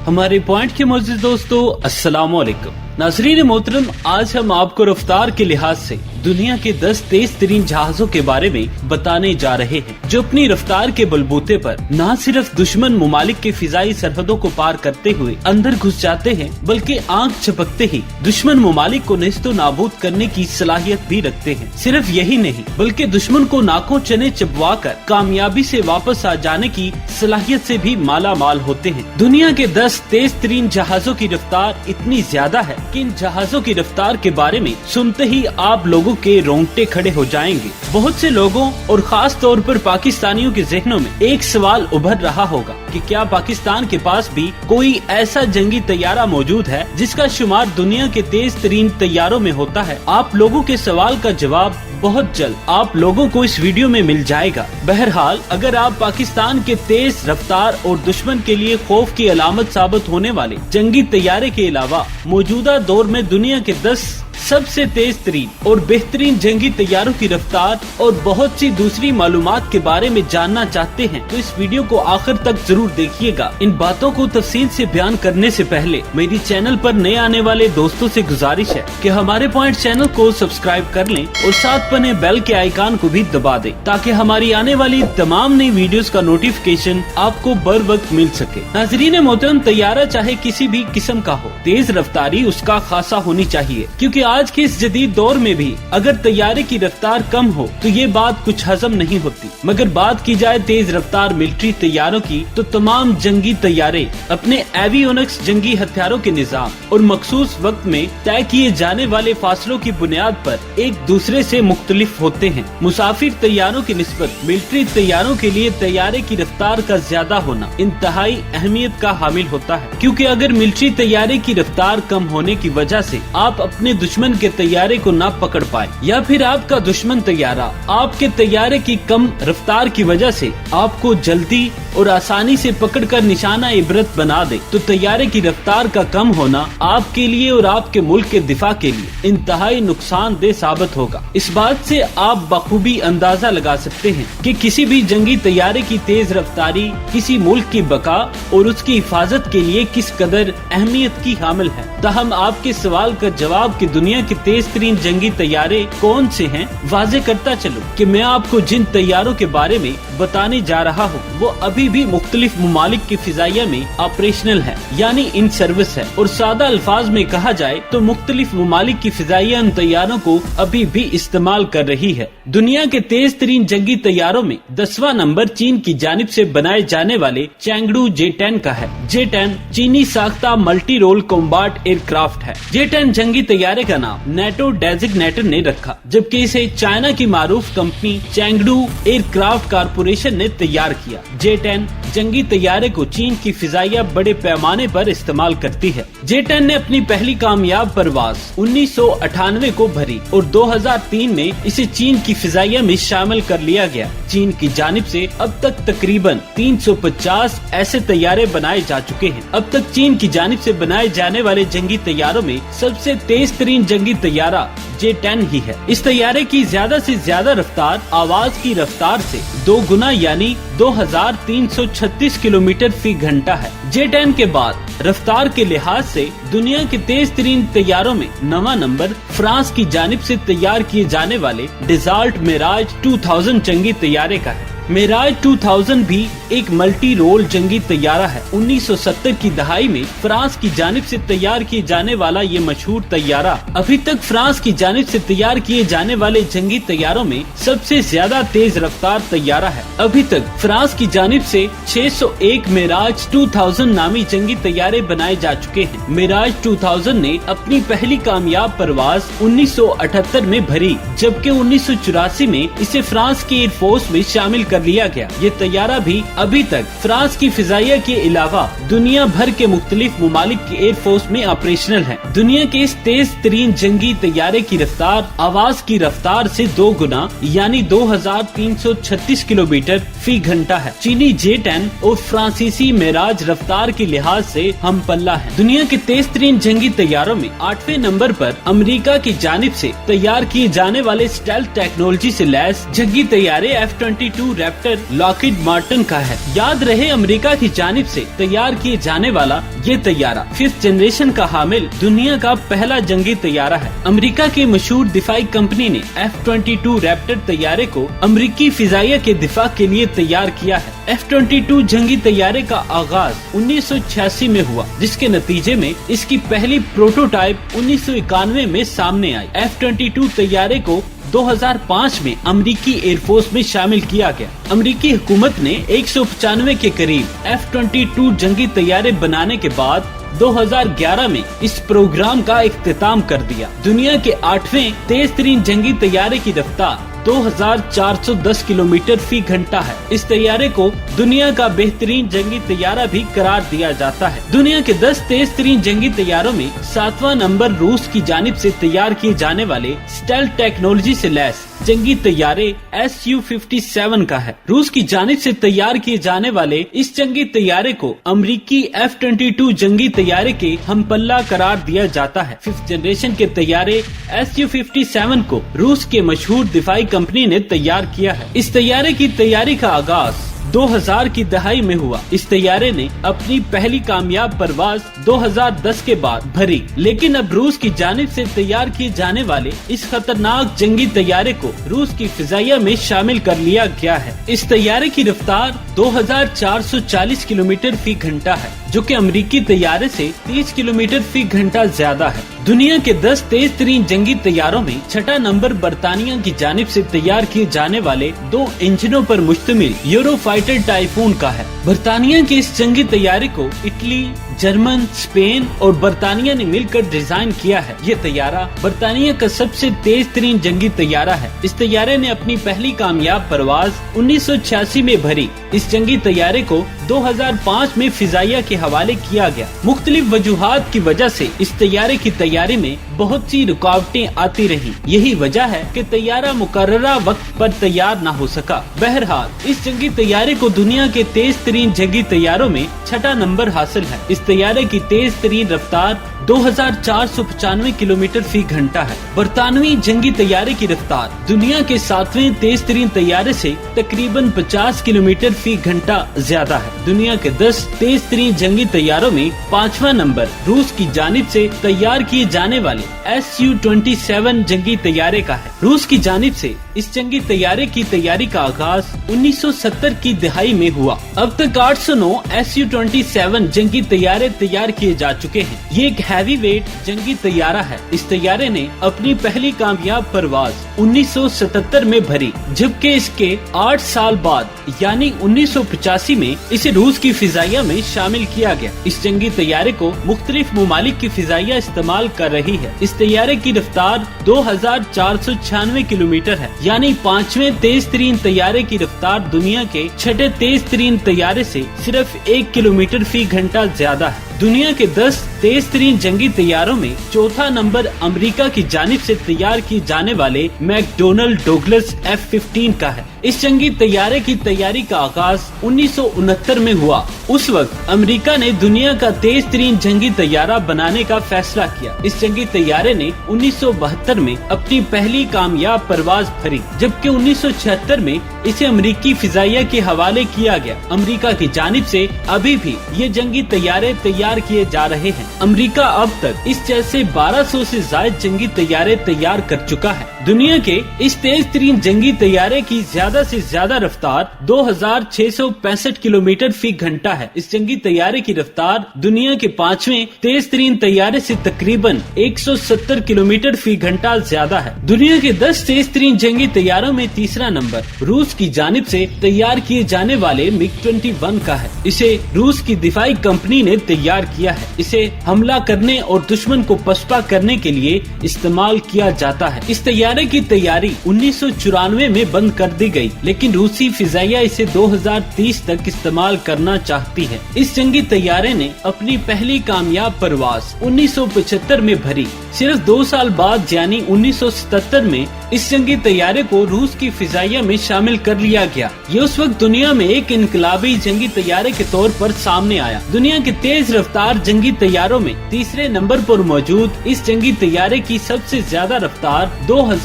हमारे पॉइंट के मोअज़्ज़िज़ दोस्तों, अस्सलाम वालेकुम। नाज़रीन मोहतरम, आज हम आपको रफ्तार के लिहाज से दुनिया के 10 तेज तरीन जहाजों के बारे में बताने जा रहे हैं, जो अपनी रफ्तार के बलबूते पर न सिर्फ दुश्मन मुमालिक के फिजाई सरहदों को पार करते हुए अंदर घुस जाते हैं, बल्कि आंख झपकते ही दुश्मन मुमालिक को नेस्तो नाबूद करने की सलाहियत भी रखते हैं। सिर्फ यही नहीं, बल्कि दुश्मन को नाकों चने चबवा कर कामयाबी से वापस आ जाने की सलाहियत से भी माला माल होते हैं। दुनिया के 10 तेज तरीन जहाजों की रफ्तार इतनी ज्यादा है कि इन जहाजों की रफ्तार के बारे में सुनते ही आप लोगों के रोंगटे खड़े हो जाएंगे। बहुत से लोगों और खास तौर पर पाकिस्तानियों के जहनों में एक सवाल उभर रहा होगा कि क्या पाकिस्तान के पास भी कोई ऐसा जंगी तैयारा मौजूद है जिसका शुमार दुनिया के तेज तरीन तैयारों में होता है। आप लोगों के सवाल का जवाब बहुत जल्द आप लोगों को इस वीडियो में मिल जाएगा। बहरहाल, अगर आप पाकिस्तान के तेज रफ्तार और दुश्मन के लिए खौफ की अलामत साबित होने वाले जंगी तैयारे के अलावा मौजूदा दौर में दुनिया के 10 सबसे तेज तरीन और बेहतरीन जंगी तैयारों की रफ्तार और बहुत सी दूसरी मालूमात के बारे में जानना चाहते हैं, तो इस वीडियो को आखिर तक जरूर देखिएगा। इन बातों को तफसील से बयान करने से पहले मेरी चैनल पर नए आने वाले दोस्तों से गुजारिश है कि हमारे पॉइंट चैनल को सब्सक्राइब कर लें और साथ बने बेल के आइकन को भी दबा दें, ताकि हमारी आने वाली तमाम नई वीडियोस का नोटिफिकेशन आपको बर वक्त मिल सके। नाज़रीन मोहतरम, तैयारा चाहे किसी भी किस्म का हो, तेज रफ्तारी उसका खासा होनी चाहिए, क्योंकि आज के इस जदीद दौर में भी अगर तैयारे की रफ्तार कम हो तो ये बात कुछ हजम नहीं होती। मगर बात की जाए तेज रफ्तार मिलिट्री तैयारों की, तो तमाम जंगी तैयारे अपने एवियोनिक्स जंगी हथियारों के निजाम और मखसूस वक्त में तय किए जाने वाले फासलों की बुनियाद पर एक दूसरे से मुख्तलिफ होते हैं। मुसाफिर तैयारों की निस्बत मिलिट्री तैयारों के लिए तैयारे की रफ्तार का ज्यादा होना इंतहाई अहमियत का हामिल होता है, क्योंकि अगर मिलिट्री तैयारे की रफ्तार कम होने की वजह से आप अपने दुश्मन के तैयारे को ना पकड़ पाए, या फिर आपका दुश्मन तैयारा आपके तैयारे की कम रफ्तार की वजह से आपको जल्दी और आसानी से पकड़कर निशाना इबरत बना दे, तो तैयारे की रफ्तार का कम होना आपके लिए और आपके मुल्क के दिफा के लिए इंतहाई नुकसानदेह साबित होगा। इस बात से आप बखूबी अंदाजा लगा सकते हैं कि किसी भी जंगी तैयारे की तेज रफ्तारी किसी मुल्क की बका और उसकी हिफाजत के लिए किस कदर अहमियत की हामिल है। ताहम आपके सवाल का जवाब कि दुनिया के तेज तरीन जंगी तैयारे कौन से हैं वाज़े करता चलूं कि मैं आपको जिन तैयारों के बारे में बताने जा रहा हूं वो अभी भी मुख्तलिफ मुमालिक की फिजाइया में ऑपरेशनल है, यानी इन सर्विस है। और सादा अल्फाज में कहा जाए तो मुख्तलिफ मुमालिक की फिजाइया इन तैयारों को अभी भी इस्तेमाल कर रही है। दुनिया के तेज तरीन जंगी तैयारों में 10वां नंबर चीन की जानिब से बनाए जाने वाले चैंगडू J-10 का है। J-10 चीनी साख्ता मल्टी रोल कॉम्बैट एयरक्राफ्ट है। J-10 जंगी तैयारे का नाम नेटो डेजिग्नेटर ने रखा, जबकि इसे चाइना की मारूफ कंपनी चैंगडू एयरक्राफ्ट कारपोरेशन ने तैयार किया। J-10 जंगी तैयारे को चीन की फिजाइया बड़े पैमाने पर इस्तेमाल करती है। J-10 ने अपनी पहली कामयाब परवाज 1998 को भरी और 2003 में इसे चीन की फिजाइया में शामिल कर लिया गया। चीन की जानिब से अब तक तकरीबन 350 ऐसे तैयारे बनाए जा चुके हैं। अब तक चीन की जानिब से बनाए जाने वाले जंगी तैयारों में सबसे तेज तरीन जंगी तैयारा J-10 ही है। इस तैयारे की ज्यादा से ज्यादा रफ्तार आवाज की रफ्तार से 2 गुना यानी 2336 किलोमीटर फी घंटा है। J-10 के बाद रफ्तार के लिहाज से दुनिया के तेज तरीन तैयारों में 9वां नंबर फ्रांस की जानिब से तैयार किए जाने वाले डसाल्ट मिराज 2000 जंगी तैयारे का है। मिराज 2000 भी एक मल्टी रोल जंगी तैयारा है। 1970 की दहाई में फ्रांस की जानिब से तैयार किए जाने वाला ये मशहूर तैयारा अभी तक फ्रांस की जानिब से तैयार किए जाने वाले जंगी तैयारों में सबसे ज्यादा तेज रफ्तार तैयारा है। अभी तक फ्रांस की जानिब से 601 मिराज 2000 नामी जंगी तैयारे बनाए जा चुके हैं। मिराज 2000 ने अपनी पहली कामयाब परवाज 1978 में भरी, जबकि 1984 में इसे फ्रांस की एयरफोर्स में शामिल कर लिया गया। ये तैयारा भी अभी तक फ्रांस की फिजाइया के अलावा दुनिया भर के मुख्तलिफ मुमालिक की एयरफोर्स में ऑपरेशनल है। दुनिया के इस तेज तरीन जंगी तैयारे की रफ्तार आवाज की रफ्तार से 2 गुना यानी 2336 किलोमीटर फी घंटा है। चीनी J-10 और फ्रांसीसी मिराज रफ्तार के लिहाज से हम पल्ला है। दुनिया के तेज तरीन जंगी तैयारों में 8वें नंबर पर अमेरिका की जानिब से तैयार किए जाने वाले स्टेल्थ टेक्नोलॉजी से लैस जंगी तैयारे F-22 रैप्टर लॉकहीड मार्टिन का है। याद रहे, अमेरिका की जानिब से तैयार किए जाने वाला ये तैयारा 5th जनरेशन का हामिल दुनिया का पहला जंगी तैयारा है। अमेरिका की मशहूर दिफाई कंपनी ने F-22 रैप्टर तैयारे को अमेरिकी फिजाइया के दिफा के लिए तैयार किया है। F-22 जंगी तैयारे का आगाज 1986 में हुआ, जिसके नतीजे में इसकी पहली प्रोटोटाइप 1991 में सामने आई। F-22 तैयारे को 2005 में अमेरिकी एयरफोर्स में शामिल किया गया। अमेरिकी हुकूमत ने 195 के करीब F-22 जंगी तैयारे बनाने के बाद 2011 में इस प्रोग्राम का इख्तिताम कर दिया। दुनिया के 8वें तेज तरीन जंगी तैयारे की रफ्तार 2410 किलोमीटर फी घंटा है। इस तैयारे को दुनिया का बेहतरीन जंगी तैयारा भी करार दिया जाता है। दुनिया के 10 तेज तरीन जंगी तैयारों में 7वां नंबर रूस की जानिब से तैयार किए जाने वाले स्टेल्थ टेक्नोलॉजी से लैस जंगी तैयारे Su-57 का है। रूस की जानिब से तैयार किए जाने वाले इस जंगी तैयारे को अमेरिकी F-22 जंगी तैयारे के हमपल्ला करार दिया जाता है। 5th जनरेशन के तैयारे Su-57 को रूस के मशहूर दिफाई कंपनी ने तैयार किया है। इस तैयारे की तैयारी का आगाज 2000 की दहाई में हुआ। इस तैयारे ने अपनी पहली कामयाब परवाज 2010 के बाद भरी, लेकिन अब रूस की जानिब से तैयार किए जाने वाले इस खतरनाक जंगी तैयारे को रूस की फिजाइया में शामिल कर लिया गया है। इस तैयारे की रफ्तार 2440 किलोमीटर फी घंटा है, जो कि अमेरिकी तैयारे से 30 किलोमीटर फी घंटा ज्यादा है। दुनिया के 10 तेज तरीन जंगी तैयारों में 6ठा नंबर बरतानिया की जानिब से तैयार किए जाने वाले 2 इंजनों पर मुश्तमिल यूरोफाइटर टाइफून का है। बरतानिया के इस जंगी तैयारे को इटली, जर्मन, स्पेन और बरतानिया ने मिलकर डिजाइन किया है। ये तैयारा बरतानिया का सबसे तेज तरीन जंगी तैयारा है। इस तैयारे ने अपनी पहली कामयाब परवाज 1986 में भरी। इस जंगी तैयारे को 2005 में फिजाइया के हवाले किया गया। मुख्तलिफ वजूहात की वजह से इस तैयारे की तैयारी में बहुत सी रुकावटें आती रही। यही वजह है कि तैयारा मुकर्ररा वक्त पर तैयार न हो सका। बहरहाल इस जंगी तैयारे को दुनिया के तेज तरीन जंगी तैयारों में 6ठा नंबर हासिल है। इस तैयारे की तेज तरीन रफ्तार 2495 किलोमीटर फी घंटा है। बरतानवी जंगी तैयारे की रफ्तार दुनिया के 7वें तेज तरीन तैयारे से तकरीबन 50 किलोमीटर फी घंटा ज्यादा है। दुनिया के 10 तेज तरीन जंगी तैयारों में 5वां नंबर रूस की जानिब से तैयार किए जाने वाले Su-27 जंगी तैयारे का है। रूस की जानिब से इस जंगी तैयारे की तैयारी का आगाज 1970 की दहाई में हुआ। अब तक 809 Su-27 जंगी तैयारे तैयार किए जा चुके हैं। ये एक हैवी वेट जंगी तैयारा है। इस तैयारे ने अपनी पहली कामयाब परवाज 1977 में भरी, जबकि इसके 8 साल बाद यानी 1985 में इसे रूस की फिजाइया में शामिल किया गया। इस जंगी तैयारे को मुख्तलिफ ममालिक की फिजाइया इस्तेमाल कर रही है। इस तैयारे की रफ्तार 2496 किलोमीटर है, यानी 5वें तेज तरीन तैयारे की रफ्तार दुनिया के 6ठे तेज तरीन तैयारे से सिर्फ 1 किलोमीटर फी घंटा ज्यादा है। दुनिया के 10 तेज तरीन जंगी तैयारों में 4था नंबर अमेरिका की जानिब से तैयार किए जाने वाले मैकडोनल्ड डोगलस F-15 का है। इस जंगी तैयारे की तैयारी का आगाज 1969 में हुआ। उस वक्त अमेरिका ने दुनिया का तेज तरीन जंगी तैयारा बनाने का फैसला किया। इस जंगी तैयारे ने 1972 में अपनी पहली कामयाब परवाज भरी, जबकि 1976 में इसे अमेरिकी फिजाइया के हवाले किया गया। अमेरिका की जानिब से अभी भी ये जंगी तैयारे तैयार किए जा रहे हैं। अमेरिका अब तक इस जैसे 1200 से ज्यादा जंगी तैयारे तैयार कर चुका है। दुनिया के इस तेज तरीन जंगी तैयारे की ज्यादा से ज्यादा रफ्तार 2665 किलोमीटर फी घंटा है। इस जंगी तैयारे की रफ्तार दुनिया के 5वें तेज तरीन तैयारे से तकरीबन 170 किलोमीटर फी घंटा ज्यादा है। दुनिया के 10 तेज तरीन जंगी तैयारों में तीसरा नंबर रूस की जानिब से तैयार किए जाने वाले MiG-21 का है। इसे रूस की दिफाई कंपनी ने तैयार किया है। इसे हमला करने और दुश्मन को पसपा करने के लिए इस्तेमाल किया जाता है। इस तैयारे की तैयारी 1994 में बंद कर दी गई, लेकिन रूसी फिजाइया इसे 2030 तक इस्तेमाल करना चाहती है। इस जंगी तैयारे ने अपनी पहली कामयाब परवाज 1975 में भरी। सिर्फ 2 साल बाद यानी 1977 में इस जंगी तैयारे को रूस की फिजाइया में शामिल कर लिया गया। ये उस वक्त दुनिया में एक इनकलाबी जंगी तैयारे के तौर पर सामने आया। दुनिया के तेज रफ्तार जंगी तैयारों में तीसरे नंबर पर मौजूद इस जंगी तैयारे की सबसे ज्यादा रफ्तार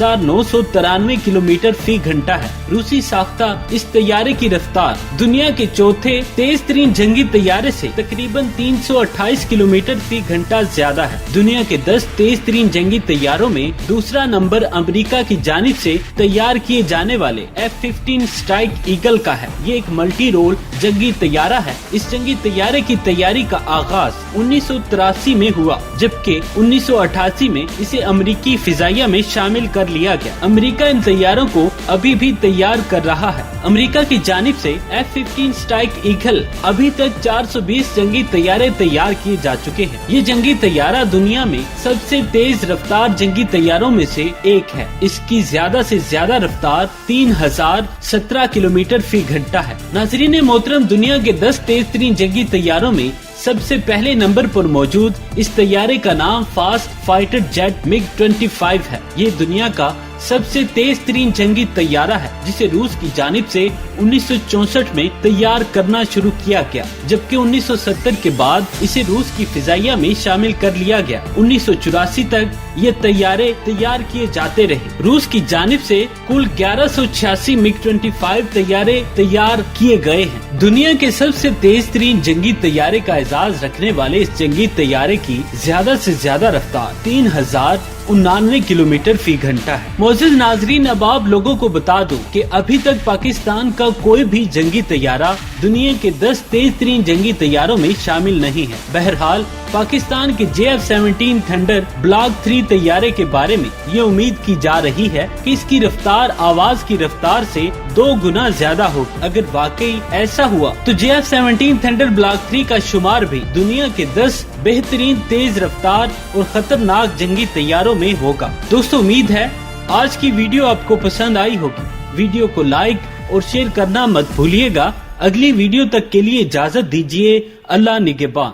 3,993 किलोमीटर फी घंटा है। रूसी साख्ता इस तैयारे की रफ्तार दुनिया के चौथे तेज तरीन जंगी तैयारे से तकरीबन 328 किलोमीटर फी घंटा ज्यादा है। दुनिया के 10 तेज तरीन जंगी तैयारों में दूसरा नंबर अमेरिका की जानिब से तैयार किए जाने वाले F-15 स्ट्राइक ईगल का है। ये एक मल्टी रोल जंगी तैयारा है। इस जंगी तैयारे की तैयारी का आगाज 1983 में हुआ, जबकि 1988 में इसे अमेरिकी फिजाइया में शामिल कर लिया गया। अमेरिका इन तैयारों को अभी भी तैयार कर रहा है। अमेरिका की जानिब से F-15 स्ट्राइक ईगल अभी तक 420 जंगी तैयारे तैयार किए जा चुके हैं। ये जंगी तैयारा दुनिया में सबसे तेज रफ्तार जंगी तैयारों में से एक है। इसकी ज्यादा से ज्यादा रफ्तार 3017 किलोमीटर फी घंटा है। नाज़रीन मोहतरम, दुनिया के 10 तेज तरीन जंगी तैयारों में सबसे पहले नंबर पर मौजूद इस तैयारे का नाम फास्ट फाइटर जेट MiG-25 है। ये दुनिया का सबसे तेज तरीन जंगी तैयारा है, जिसे रूस की जानिब से 1964 में तैयार करना शुरू किया गया, जबकि 1970 के बाद इसे रूस की फिजाइया में शामिल कर लिया गया। 1984 तक ये तैयारे तैयार किए जाते रहे। रूस की जानिब से कुल 1186 MiG-25 तैयारे तैयार किए गए हैं। दुनिया के सबसे तेज तरीन जंगी तैयारे का एजाज रखने वाले इस जंगी तैयारे की ज्यादा से ज्यादा रफ्तार 3099 किलोमीटर फी घंटा है। मोअज़्ज़िज़ नाज़रीन, अब आप लोगों को बता दूं कि अभी तक पाकिस्तान का कोई भी जंगी तैयारा दुनिया के 10 तेज तरीन जंगी तैयारों में शामिल नहीं है। बहरहाल पाकिस्तान के JF-17 थंडर ब्लॉक 3 तैयारे के बारे में ये उम्मीद की जा रही है कि इसकी रफ्तार आवाज की रफ्तार से 2 गुना ज्यादा होगी। अगर वाकई ऐसा हुआ तो JF-17 थंडर ब्लॉक 3 का शुमार भी दुनिया के 10 बेहतरीन तेज रफ्तार और खतरनाक जंगी तैयारों में होगा। दोस्तों, उम्मीद है आज की वीडियो आपको पसंद आई होगी। वीडियो को लाइक और शेयर करना मत भूलिएगा। अगली वीडियो तक के लिए इजाजत दीजिए। अल्लाह निगहबान।